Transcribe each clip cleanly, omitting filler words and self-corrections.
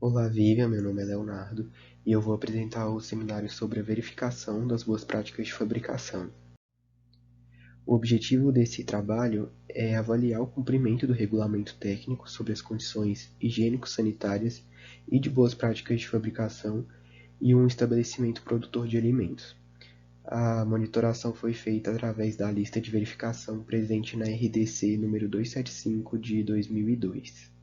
Olá, Vivian, meu nome é Leonardo e eu vou apresentar o seminário sobre a verificação das boas práticas de fabricação. O objetivo desse trabalho é avaliar o cumprimento do regulamento técnico sobre as condições higiênico-sanitárias e de boas práticas de fabricação em um estabelecimento produtor de alimentos. A monitoração foi feita através da lista de verificação presente na RDC número 275 de 2002.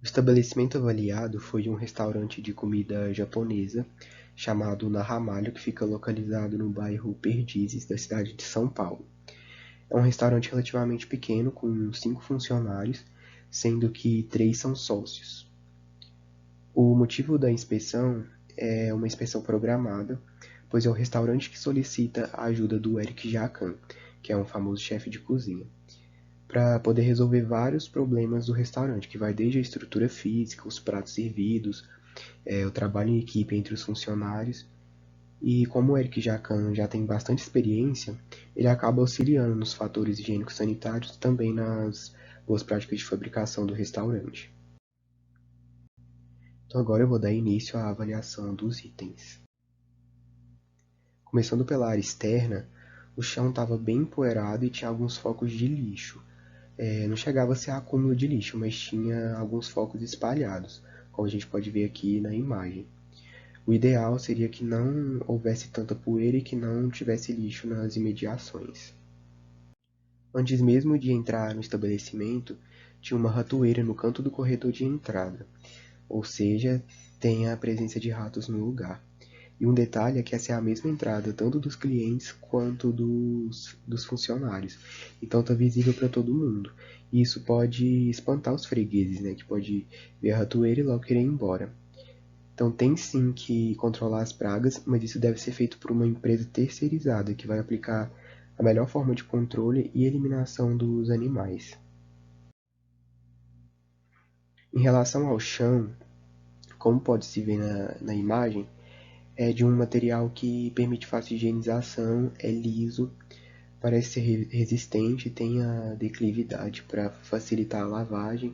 O estabelecimento avaliado foi um restaurante de comida japonesa chamado Na Ramalho, que fica localizado no bairro Perdizes, da cidade de São Paulo. É um restaurante relativamente pequeno, com 5 funcionários, sendo que 3 são sócios. O motivo da inspeção é uma inspeção programada, pois é o restaurante que solicita a ajuda do Eric Jacan, que é um famoso chefe de cozinha, para poder resolver vários problemas do restaurante, que vai desde a estrutura física, os pratos servidos, o trabalho em equipe entre os funcionários. E como o Eric Jacan já tem bastante experiência, ele acaba auxiliando nos fatores higiênicos sanitários e também nas boas práticas de fabricação do restaurante. Então agora eu vou dar início à avaliação dos itens. Começando pela área externa, o chão estava bem empoeirado e tinha alguns focos de lixo. Não chegava a ser acúmulo de lixo, mas tinha alguns focos espalhados, como a gente pode ver aqui na imagem. O ideal seria que não houvesse tanta poeira e que não tivesse lixo nas imediações. Antes mesmo de entrar no estabelecimento, tinha uma ratoeira no canto do corredor de entrada, ou seja, tem a presença de ratos no lugar. E um detalhe é que essa é a mesma entrada tanto dos clientes quanto dos funcionários. Então está visível para todo mundo. E isso pode espantar os fregueses, né? Que pode ver a ratoeira e logo querer ir embora. Então tem sim que controlar as pragas, mas isso deve ser feito por uma empresa terceirizada, que vai aplicar a melhor forma de controle e eliminação dos animais. Em relação ao chão, como pode-se ver na imagem, é de um material que permite fácil higienização, é liso, parece ser resistente e tem a declividade para facilitar a lavagem,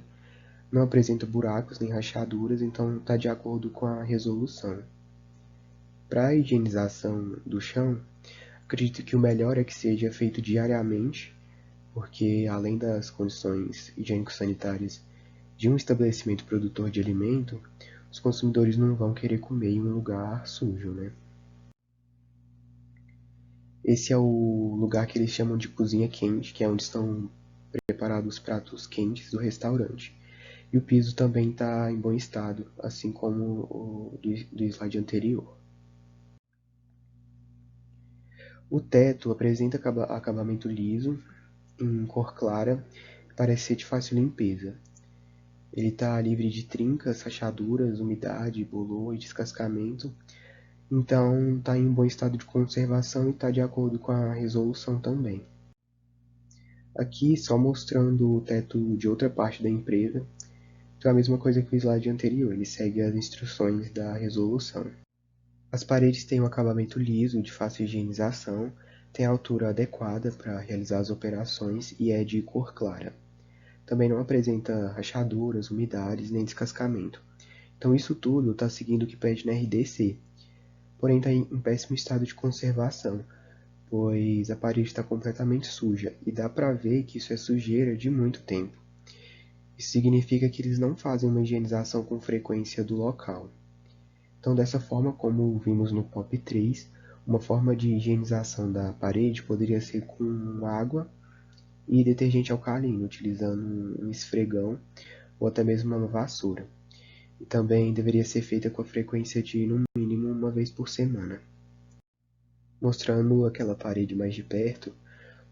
não apresenta buracos nem rachaduras, então está de acordo com a resolução. Para a higienização do chão, acredito que o melhor é que seja feito diariamente, porque além das condições higiênico-sanitárias de um estabelecimento produtor de alimento, os consumidores não vão querer comer em um lugar sujo, né? Esse é o lugar que eles chamam de cozinha quente, que é onde estão preparados os pratos quentes do restaurante. E o piso também está em bom estado, assim como o do slide anterior. O teto apresenta acabamento liso, em cor clara, parece ser de fácil limpeza. Ele está livre de trincas, rachaduras, umidade, bolor e descascamento, então está em bom estado de conservação e está de acordo com a resolução também. Aqui só mostrando o teto de outra parte da empresa, então é a mesma coisa que o slide anterior, ele segue as instruções da resolução. As paredes têm um acabamento liso, de fácil higienização, tem a altura adequada para realizar as operações e é de cor clara. Também não apresenta rachaduras, umidades nem descascamento. Então isso tudo está seguindo o que pede na RDC, porém está em péssimo estado de conservação, pois a parede está completamente suja e dá para ver que isso é sujeira de muito tempo. Isso significa que eles não fazem uma higienização com frequência do local. Então, dessa forma, como vimos no POP 3, uma forma de higienização da parede poderia ser com água e detergente alcalino, utilizando um esfregão ou até mesmo uma vassoura. E também deveria ser feita com a frequência de, no mínimo, uma vez por semana. Mostrando aquela parede mais de perto,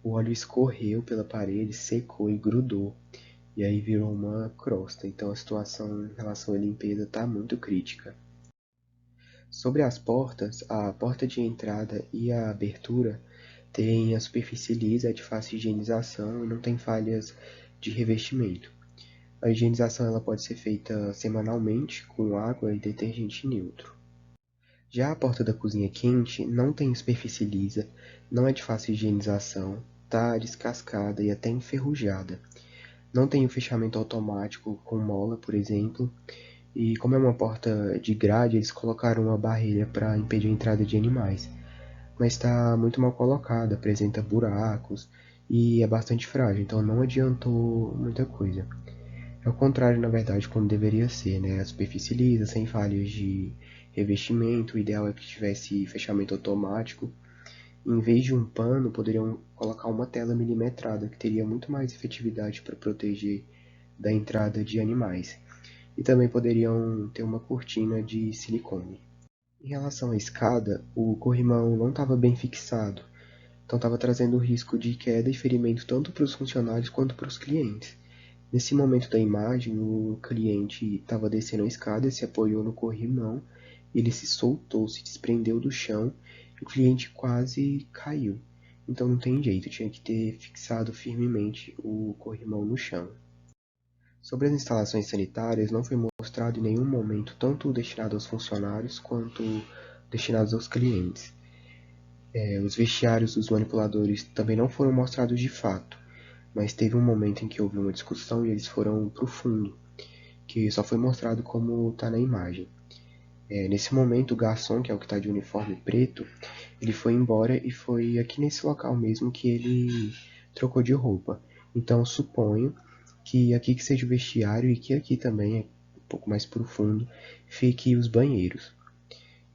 o óleo escorreu pela parede, secou e grudou, e aí virou uma crosta. Então a situação em relação à limpeza está muito crítica. Sobre as portas, a porta de entrada e a abertura têm a superfície lisa, é de fácil higienização e não tem falhas de revestimento. A higienização ela pode ser feita semanalmente com água e detergente neutro. Já a porta da cozinha quente não tem superfície lisa, não é de fácil higienização, está descascada e até enferrujada. Não tem o fechamento automático com mola, por exemplo, E como é uma porta de grade, eles colocaram uma barreira para impedir a entrada de animais. Mas está muito mal colocada, apresenta buracos e é bastante frágil, então não adiantou muita coisa. É o contrário, na verdade, como deveria ser, né? A superfície lisa, sem falhas de revestimento, o ideal é que tivesse fechamento automático. Em vez de um pano, poderiam colocar uma tela milimetrada, que teria muito mais efetividade para proteger da entrada de animais. E também poderiam ter uma cortina de silicone. Em relação à escada, o corrimão não estava bem fixado, então estava trazendo risco de queda e ferimento tanto para os funcionários quanto para os clientes. Nesse momento da imagem, o cliente estava descendo a escada, se apoiou no corrimão, ele se soltou, se desprendeu do chão e o cliente quase caiu. Então não tem jeito, tinha que ter fixado firmemente o corrimão no chão. Sobre as instalações sanitárias, não foi mostrado em nenhum momento tanto o destinado aos funcionários quanto destinados aos clientes. Os vestiários dos manipuladores também não foram mostrados de fato, mas teve um momento em que houve uma discussão e eles foram para o fundo, que só foi mostrado como está na imagem. Nesse momento, o garçom, que é o que está de uniforme preto, ele foi embora e foi aqui nesse local mesmo que ele trocou de roupa. Então, suponho que aqui que seja o vestiário e que aqui também, um pouco mais para o fundo, fique os banheiros.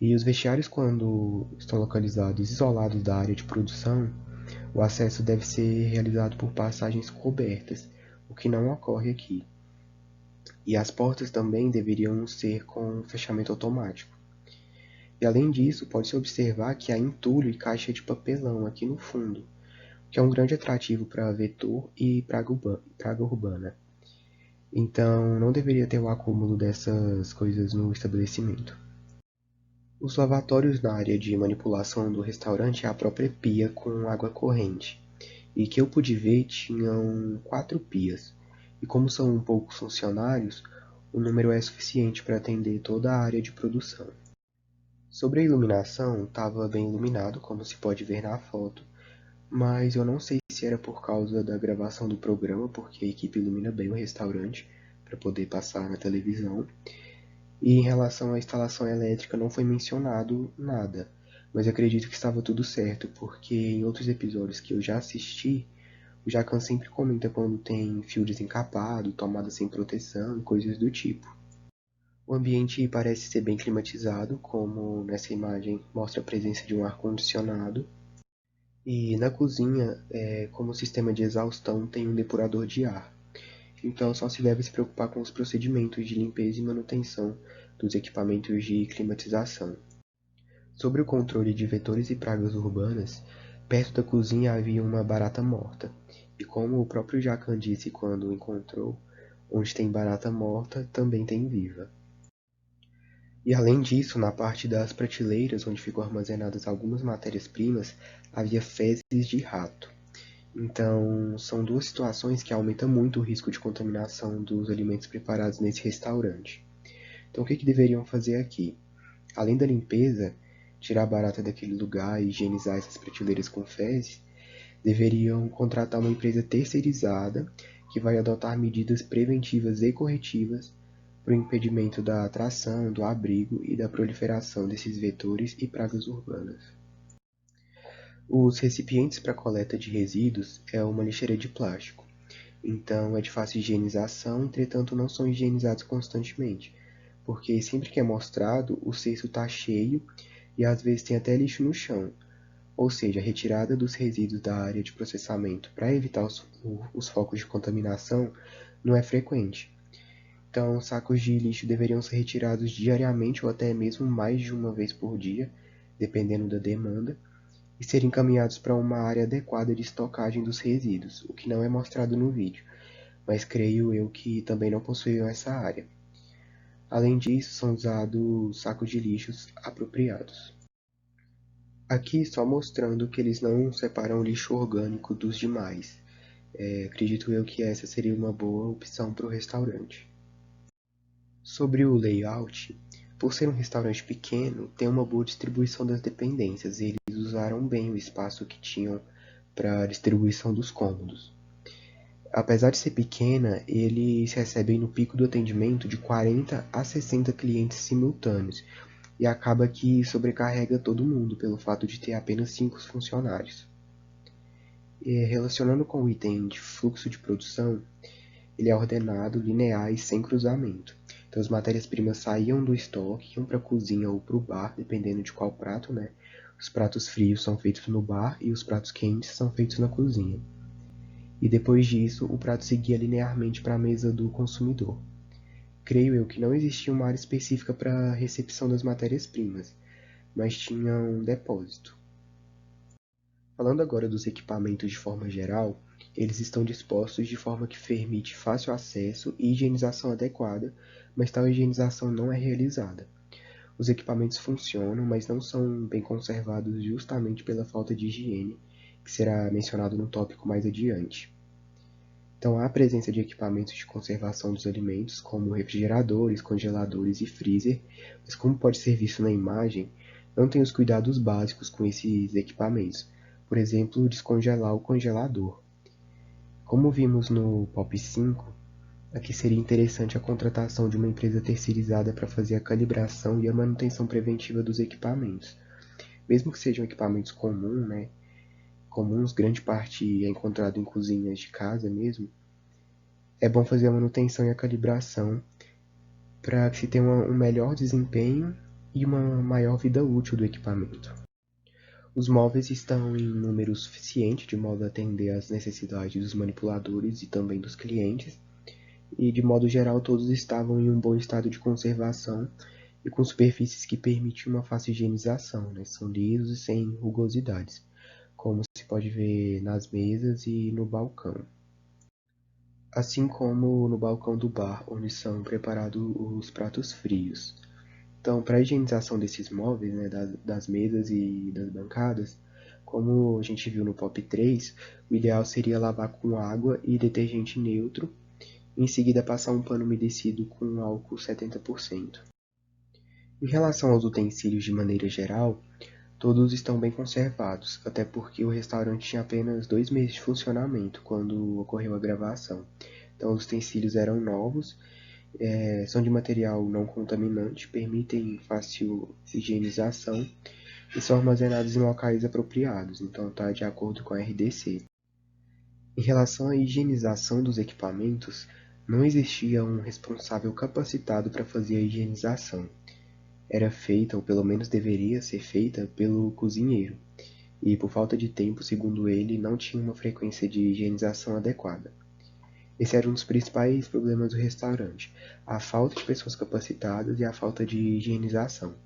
E os vestiários, quando estão localizados isolados da área de produção, o acesso deve ser realizado por passagens cobertas, o que não ocorre aqui. E as portas também deveriam ser com fechamento automático. E além disso, pode-se observar que há entulho e caixa de papelão aqui no fundo, que é um grande atrativo para vetor e praga urbana. Então, não deveria ter o acúmulo dessas coisas no estabelecimento. Os lavatórios na área de manipulação do restaurante é a própria pia com água corrente. E que eu pude ver tinham 4 pias. E como são poucos funcionários, o número é suficiente para atender toda a área de produção. Sobre a iluminação, estava bem iluminado, como se pode ver na foto, mas eu não sei se era por causa da gravação do programa, porque a equipe ilumina bem o restaurante para poder passar na televisão. E em relação à instalação elétrica não foi mencionado nada, mas acredito que estava tudo certo, porque em outros episódios que eu já assisti, o Jacan sempre comenta quando tem fio desencapado, tomada sem proteção e coisas do tipo. O ambiente parece ser bem climatizado, como nessa imagem mostra a presença de um ar-condicionado. E na cozinha, como sistema de exaustão, tem um depurador de ar. Então só se deve se preocupar com os procedimentos de limpeza e manutenção dos equipamentos de climatização. Sobre o controle de vetores e pragas urbanas, perto da cozinha havia uma barata morta. E como o próprio Jacan disse quando o encontrou, onde tem barata morta, também tem viva. E além disso, na parte das prateleiras, onde ficam armazenadas algumas matérias-primas, havia fezes de rato. Então, são duas situações que aumentam muito o risco de contaminação dos alimentos preparados nesse restaurante. Então, o que deveriam fazer aqui? Além da limpeza, tirar a barata daquele lugar e higienizar essas prateleiras com fezes, deveriam contratar uma empresa terceirizada que vai adotar medidas preventivas e corretivas para o impedimento da atração, do abrigo e da proliferação desses vetores e pragas urbanas. Os recipientes para coleta de resíduos é uma lixeira de plástico, então é de fácil higienização, entretanto não são higienizados constantemente, porque sempre que é mostrado, o cesto está cheio e às vezes tem até lixo no chão, ou seja, a retirada dos resíduos da área de processamento para evitar os focos de contaminação não é frequente. Então, sacos de lixo deveriam ser retirados diariamente ou até mesmo mais de uma vez por dia, dependendo da demanda, e serem encaminhados para uma área adequada de estocagem dos resíduos, o que não é mostrado no vídeo, mas creio eu que também não possuíam essa área. Além disso, são usados sacos de lixos apropriados. Aqui só mostrando que eles não separam o lixo orgânico dos demais. Acredito eu que essa seria uma boa opção para o restaurante. Sobre o layout, por ser um restaurante pequeno, tem uma boa distribuição das dependências e eles usaram bem o espaço que tinham para a distribuição dos cômodos. Apesar de ser pequena, eles recebem no pico do atendimento de 40 a 60 clientes simultâneos e acaba que sobrecarrega todo mundo pelo fato de ter apenas 5 funcionários. E relacionando com o item de fluxo de produção, ele é ordenado, linear e sem cruzamento. Então as matérias-primas saíam do estoque, iam para a cozinha ou para o bar, dependendo de qual prato, né? Os pratos frios são feitos no bar e os pratos quentes são feitos na cozinha. E depois disso, o prato seguia linearmente para a mesa do consumidor. Creio eu que não existia uma área específica para a recepção das matérias-primas, mas tinha um depósito. Falando agora dos equipamentos de forma geral, eles estão dispostos de forma que permite fácil acesso e higienização adequada, mas tal higienização não é realizada. Os equipamentos funcionam, mas não são bem conservados justamente pela falta de higiene, que será mencionado no tópico mais adiante. Então, há a presença de equipamentos de conservação dos alimentos, como refrigeradores, congeladores e freezer, mas como pode ser visto na imagem, não tem os cuidados básicos com esses equipamentos. Por exemplo, descongelar o congelador. Como vimos no POP 5, aqui seria interessante a contratação de uma empresa terceirizada para fazer a calibração e a manutenção preventiva dos equipamentos. Mesmo que sejam equipamentos comuns, grande parte é encontrado em cozinhas de casa mesmo, é bom fazer a manutenção e a calibração para que se tenha um melhor desempenho e uma maior vida útil do equipamento. Os móveis estão em número suficiente de modo a atender às necessidades dos manipuladores e também dos clientes, e de modo geral todos estavam em um bom estado de conservação e com superfícies que permitem uma fácil higienização, né? São lisos e sem rugosidades, como se pode ver nas mesas e no balcão. Assim como no balcão do bar, onde são preparados os pratos frios. Então, para a higienização desses móveis, né, das mesas e das bancadas, como a gente viu no POP 3, o ideal seria lavar com água e detergente neutro, e em seguida passar um pano umedecido com álcool 70%. Em relação aos utensílios de maneira geral, todos estão bem conservados, até porque o restaurante tinha apenas 2 meses de funcionamento quando ocorreu a gravação. Então, os utensílios eram novos, são de material não contaminante, permitem fácil higienização e são armazenados em locais apropriados, então está de acordo com a RDC. Em relação à higienização dos equipamentos, não existia um responsável capacitado para fazer a higienização. Era feita, ou pelo menos deveria ser feita, pelo cozinheiro, e por falta de tempo, segundo ele, não tinha uma frequência de higienização adequada. Esse era um dos principais problemas do restaurante, a falta de pessoas capacitadas e a falta de higienização.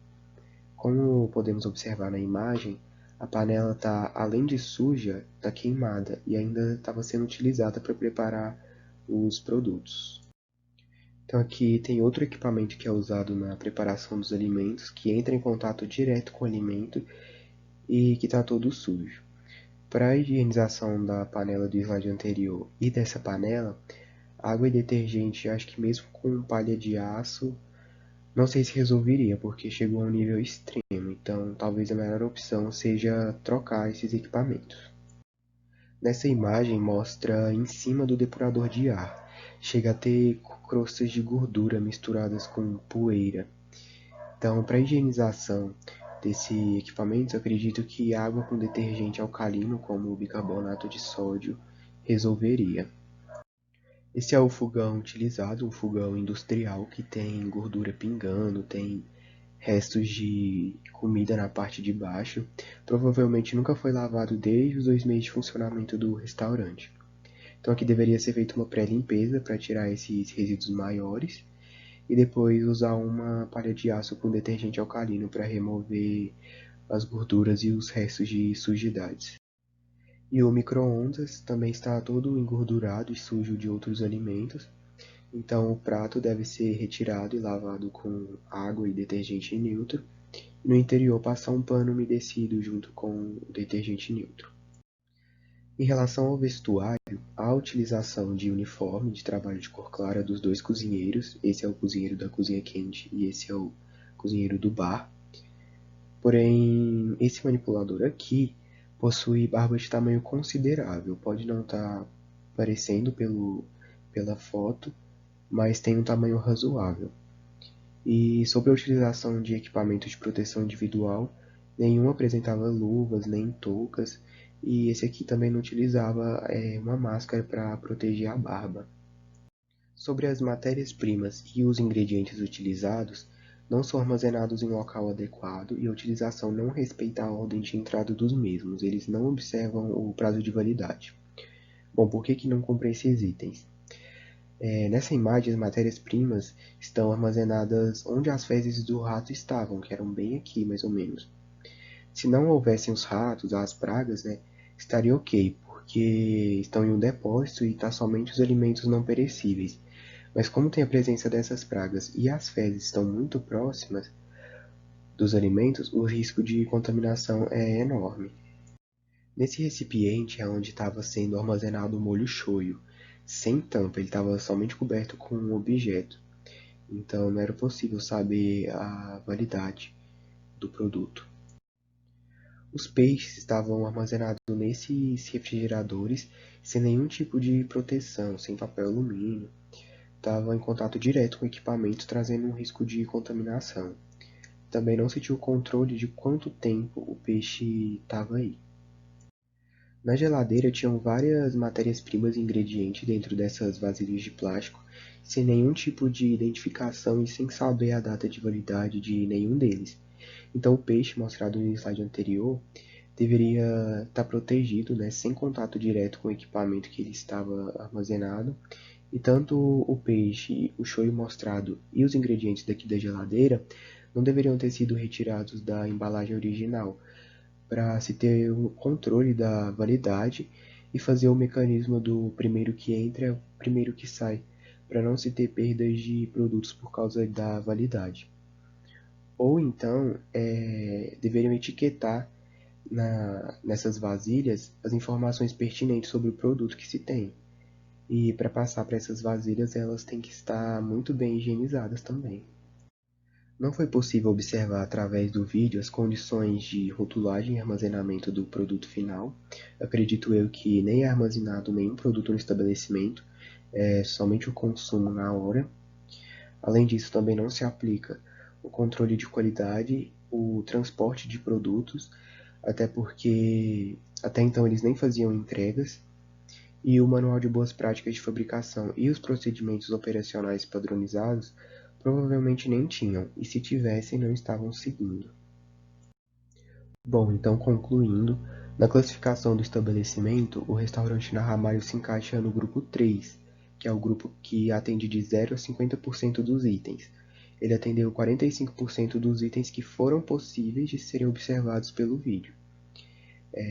Como podemos observar na imagem, a panela está, além de suja, está queimada e ainda estava sendo utilizada para preparar os produtos. Então aqui tem outro equipamento que é usado na preparação dos alimentos, que entra em contato direto com o alimento e que está todo sujo. Para a higienização da panela do slide anterior e dessa panela, água e detergente, acho que mesmo com palha de aço, não sei se resolveria, porque chegou a um nível extremo, então talvez a melhor opção seja trocar esses equipamentos. Nessa imagem mostra em cima do depurador de ar, chega a ter crostas de gordura misturadas com poeira. Então, para a higienização desse equipamento, acredito que água com detergente alcalino, como o bicarbonato de sódio, resolveria. Esse é o fogão utilizado, um fogão industrial que tem gordura pingando, tem restos de comida na parte de baixo. Provavelmente nunca foi lavado desde os 2 meses de funcionamento do restaurante. Então aqui deveria ser feita uma pré-limpeza para tirar esses resíduos maiores e depois usar uma palha de aço com detergente alcalino para remover as gorduras e os restos de sujidades. E o micro-ondas também está todo engordurado e sujo de outros alimentos, então o prato deve ser retirado e lavado com água e detergente neutro, e no interior passar um pano umedecido junto com o detergente neutro. Em relação ao vestuário, há a utilização de uniforme de trabalho de cor clara dos dois cozinheiros, esse é o cozinheiro da cozinha quente e esse é o cozinheiro do bar. Porém, esse manipulador aqui possui barba de tamanho considerável, pode não estar parecendo pela foto, mas tem um tamanho razoável. E sobre a utilização de equipamentos de proteção individual, nenhum apresentava luvas nem toucas, e esse aqui também não utilizava uma máscara para proteger a barba. Sobre as matérias-primas e os ingredientes utilizados, não são armazenados em local adequado e a utilização não respeita a ordem de entrada dos mesmos, eles não observam o prazo de validade. Bom, por que não cumprem esses itens? Nessa imagem, as matérias-primas estão armazenadas onde as fezes do rato estavam, que eram bem aqui, mais ou menos. Se não houvessem os ratos, as pragas, né, estaria ok, porque estão em um depósito e está somente os alimentos não perecíveis. Mas como tem a presença dessas pragas e as fezes estão muito próximas dos alimentos, o risco de contaminação é enorme. Nesse recipiente é onde estava sendo armazenado o molho shoyu, sem tampa, ele estava somente coberto com um objeto. Então não era possível saber a validade do produto. Os peixes estavam armazenados nesses refrigeradores sem nenhum tipo de proteção, sem papel alumínio. Estava em contato direto com o equipamento, trazendo um risco de contaminação. Também não se tinha o controle de quanto tempo o peixe estava aí. Na geladeira tinham várias matérias-primas e ingredientes dentro dessas vasilhas de plástico, sem nenhum tipo de identificação e sem saber a data de validade de nenhum deles. Então o peixe mostrado no slide anterior deveria estar protegido, né, sem contato direto com o equipamento que ele estava armazenado. E tanto o peixe, o shoyu mostrado e os ingredientes daqui da geladeira não deveriam ter sido retirados da embalagem original, para se ter o controle da validade e fazer o mecanismo do primeiro que entra é o primeiro que sai, para não se ter perdas de produtos por causa da validade. Ou então, deveriam etiquetar nessas vasilhas as informações pertinentes sobre o produto que se tem. E para passar para essas vasilhas, elas têm que estar muito bem higienizadas também. Não foi possível observar através do vídeo as condições de rotulagem e armazenamento do produto final. Acredito eu que nem é armazenado nenhum produto no estabelecimento, é somente o consumo na hora. Além disso, também não se aplica o controle de qualidade, o transporte de produtos, até porque até então eles nem faziam entregas, e o manual de boas práticas de fabricação e os procedimentos operacionais padronizados provavelmente nem tinham, e se tivessem, não estavam seguindo. Bom, então concluindo, na classificação do estabelecimento, o restaurante na Ramalho se encaixa no grupo 3, que é o grupo que atende de 0 a 50% dos itens. Ele atendeu 45% dos itens que foram possíveis de serem observados pelo vídeo.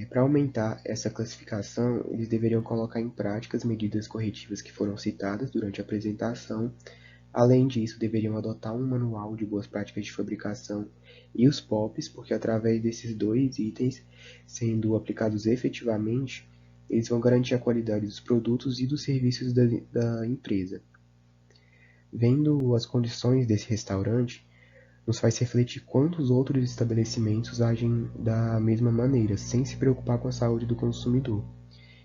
Para aumentar essa classificação, eles deveriam colocar em prática as medidas corretivas que foram citadas durante a apresentação. Além disso, deveriam adotar um manual de boas práticas de fabricação e os POPs, porque através desses dois itens, sendo aplicados efetivamente, eles vão garantir a qualidade dos produtos e dos serviços da empresa. Vendo as condições desse restaurante, nos faz refletir quantos outros estabelecimentos agem da mesma maneira, sem se preocupar com a saúde do consumidor.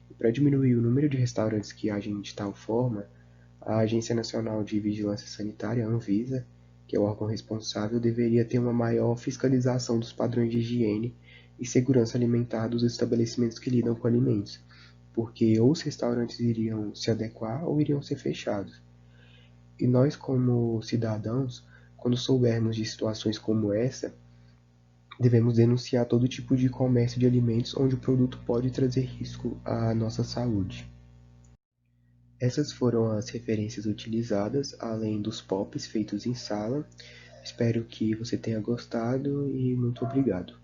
E para diminuir o número de restaurantes que agem de tal forma, a Agência Nacional de Vigilância Sanitária, a Anvisa, que é o órgão responsável, deveria ter uma maior fiscalização dos padrões de higiene e segurança alimentar dos estabelecimentos que lidam com alimentos, porque ou os restaurantes iriam se adequar ou iriam ser fechados. E nós, como cidadãos, quando soubermos de situações como essa, devemos denunciar todo tipo de comércio de alimentos onde o produto pode trazer risco à nossa saúde. Essas foram as referências utilizadas, além dos POPs feitos em sala. Espero que você tenha gostado e muito obrigado.